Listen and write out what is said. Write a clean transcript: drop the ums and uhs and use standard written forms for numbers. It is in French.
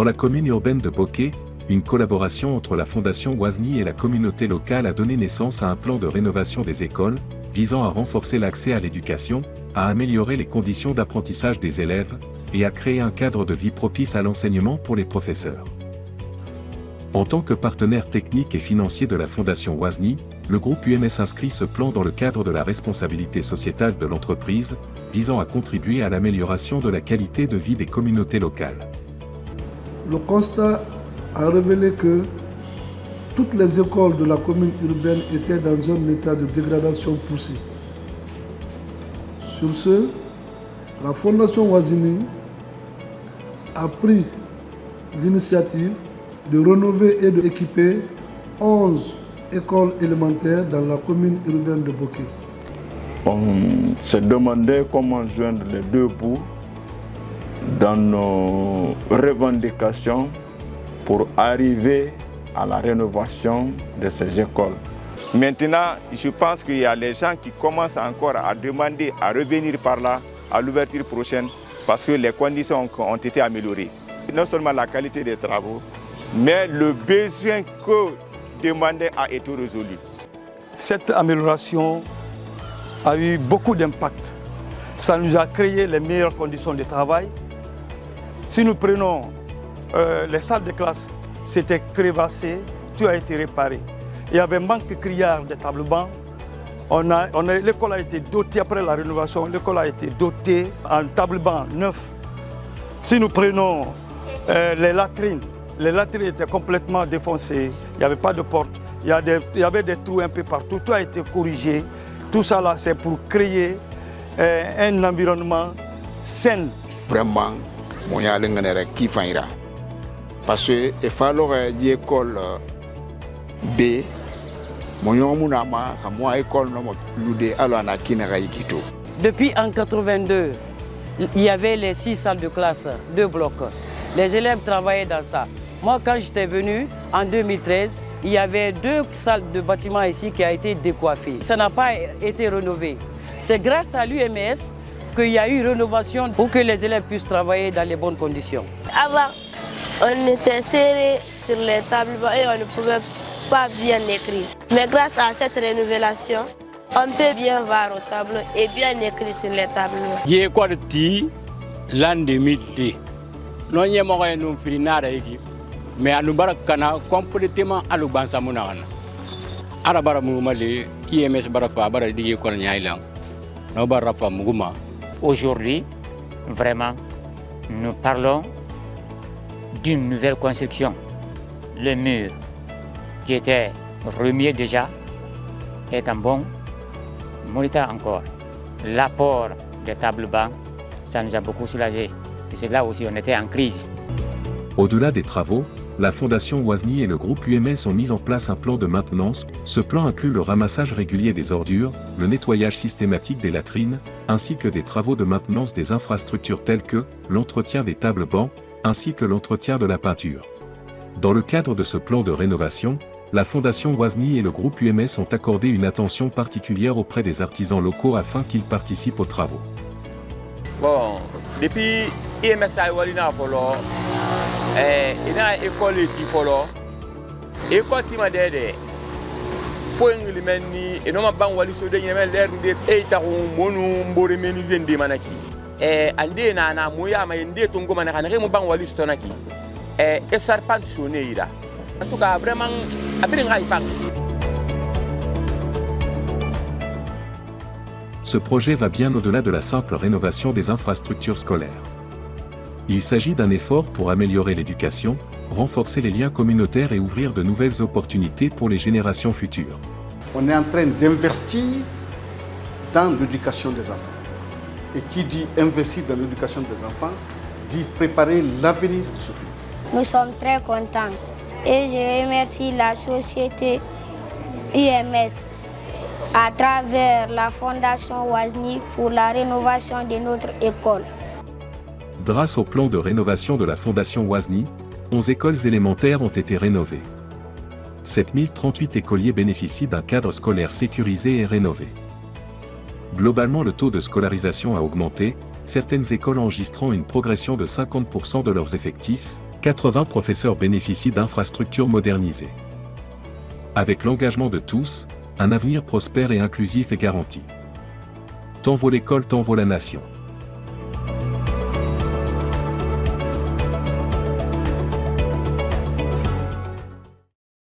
Dans la commune urbaine de Bokeh, une collaboration entre la Fondation Wazni et la communauté locale a donné naissance à un plan de rénovation des écoles, visant à renforcer l'accès à l'éducation, à améliorer les conditions d'apprentissage des élèves, et à créer un cadre de vie propice à l'enseignement pour les professeurs. En tant que partenaire technique et financier de la Fondation Wazni, le groupe UMS inscrit ce plan dans le cadre de la responsabilité sociétale de l'entreprise, visant à contribuer à l'amélioration de la qualité de vie des communautés locales. Le constat a révélé que toutes les écoles de la commune urbaine étaient dans un état de dégradation poussée. Sur ce, la Fondation Wazni a pris l'initiative de rénover et d'équiper 11 écoles élémentaires dans la commune urbaine de Bokeh. On s'est demandé comment joindre les deux bouts dans nos revendications pour arriver à la rénovation de ces écoles. Maintenant, je pense qu'il y a les gens qui commencent encore à demander à revenir par là à l'ouverture prochaine parce que les conditions ont été améliorées. Non seulement la qualité des travaux, mais le besoin que demandait a été résolu. Cette amélioration a eu beaucoup d'impact. Ça nous a créé les meilleures conditions de travail. Si nous prenons les salles de classe, c'était crévassé, tout a été réparé. Il y avait manque criard de tables bancs. L'école a été dotée, après la rénovation, l'école a été dotée en tables bancs neufs. Si nous prenons les latrines étaient complètement défoncées, il n'y avait pas de porte, il y avait des trous un peu partout, tout a été corrigé. Tout ça là, c'est pour créer un environnement sain. Vraiment, moi, je suis parce que il fallait une école B, Depuis en 82, il y avait les 6 salles de classe, 2 blocs. Les élèves travaillaient dans ça. Moi, quand j'étais venu en 2013, il y avait 2 salles de bâtiment ici qui ont été décoiffées. Ça n'a pas été rénové. C'est grâce à l'UMS qu'il y a eu rénovation pour que les élèves puissent travailler dans les bonnes conditions. Avant, on était serré sur les tables et on ne pouvait pas bien écrire. Mais grâce à cette rénovation, on peut bien voir au tableau et bien écrire sur les tableaux. J'ai quoi de ti l'an 2002. Non y a moyen de finir l'équipe, mais à nous barakana complètement à l'ubansa munana. Arabara moumali, IMS barafa baradi école nyailang. No barafa muguma. Aujourd'hui, vraiment, nous parlons d'une nouvelle construction. Le mur qui était remis déjà est un bon moniteur encore. L'apport des tables bancs, ça nous a beaucoup soulagé. Et c'est là aussi on était en crise. Au-delà des travaux, la Fondation Wazni et le groupe UMS ont mis en place un plan de maintenance. Ce plan inclut le ramassage régulier des ordures, le nettoyage systématique des latrines, ainsi que des travaux de maintenance des infrastructures telles que l'entretien des tables bancs, ainsi que l'entretien de la peinture. Dans le cadre de ce plan de rénovation, la Fondation Wazni et le groupe UMS ont accordé une attention particulière auprès des artisans locaux afin qu'ils participent aux travaux. Bon, depuis IMS a eu une école qui follow. École qui m'a dit, faut une limeni et non ma ban wali so de yemel der de e ta ko monu mbore menizen de manaki. Ande na moya ma inde to ngoma na kana mo ban wali so tonaki. Et serpent sonné ira. En tout cas vraiment abrin ngai fang. Ce projet va bien au-delà de la simple rénovation des infrastructures scolaires. Il s'agit d'un effort pour améliorer l'éducation, renforcer les liens communautaires et ouvrir de nouvelles opportunités pour les générations futures. On est en train d'investir dans l'éducation des enfants. Et qui dit investir dans l'éducation des enfants, dit préparer l'avenir de ce pays. Nous sommes très contents et je remercie la société UMS à travers la Fondation Wazni pour la rénovation de notre école. Grâce au plan de rénovation de la Fondation Wazni, 11 écoles élémentaires ont été rénovées. 7038 écoliers bénéficient d'un cadre scolaire sécurisé et rénové. Globalement, le taux de scolarisation a augmenté, certaines écoles enregistrant une progression de 50% de leurs effectifs, 80 professeurs bénéficient d'infrastructures modernisées. Avec l'engagement de tous, un avenir prospère et inclusif est garanti. Tant vaut l'école, tant vaut la nation.